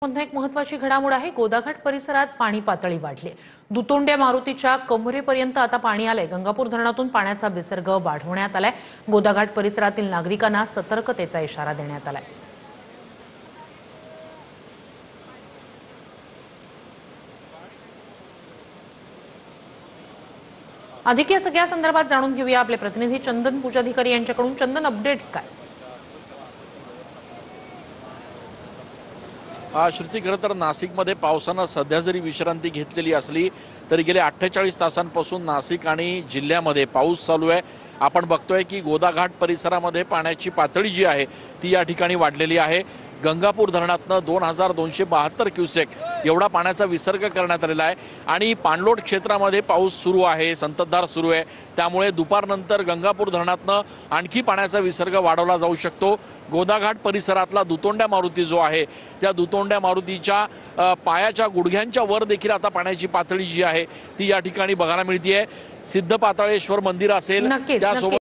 मध्ये एक महत्त्वाची घडामोड आहे। गोदाघाट परिसरात पाणी पातळी वाढली। दुतोंड्या मारुतीच्या कमरेपर्यंत आता पाणी आलंय। गंगापूर धरणातून पाण्याचा विसर्ग वाढवण्यात आलाय। गोदाघाट परिसरातील नागरिकांना सतर्कतेचा इशारा देण्यात आलाय। अधिक या सगळ्या संदर्भात जाणून घेऊया आपले प्रतिनिधी चंदन पूजाधिकारी यांच्याकडून। चंदन, अपडेट्स काय? श्रुती, खरं तर नाशिकमध्ये पावसानं सध्या जरी विश्रांती घेतलेली असली तरी गेले 48 तासांपासून नाशिक आणि जिल्ह्यामध्ये पाऊस चालू आहे। आपण बघतोय की गोदाघाट परिसरामध्ये पाण्याची पातळी जी आहे ती या ठिकाणी वाढलेली आहे। गंगापूर धरणातनं 2272 क्युसेक एवढा पाण्याचा विसर्ग करण्यात आलेला आहे आणि पाणलोट क्षेत्रामध्ये पाऊस सुरू आहे, संततधार सुरू आहे। त्यामुळे दुपारनंतर गंगापूर धरणातनं आणखी पाण्याचा विसर्ग वाढवला जाऊ शकतो। गोदाघाट परिसरातला दुतोंड्या मारुती जो आहे त्या दुतोंड्या मारुतीच्या पायाच्या गुडघ्यांच्या वर देखील आता पाण्याची पातळी जी आहे ती या ठिकाणी बघायला मिळते। सिद्ध पाताळेश्वर मंदिर असेल त्यासोबत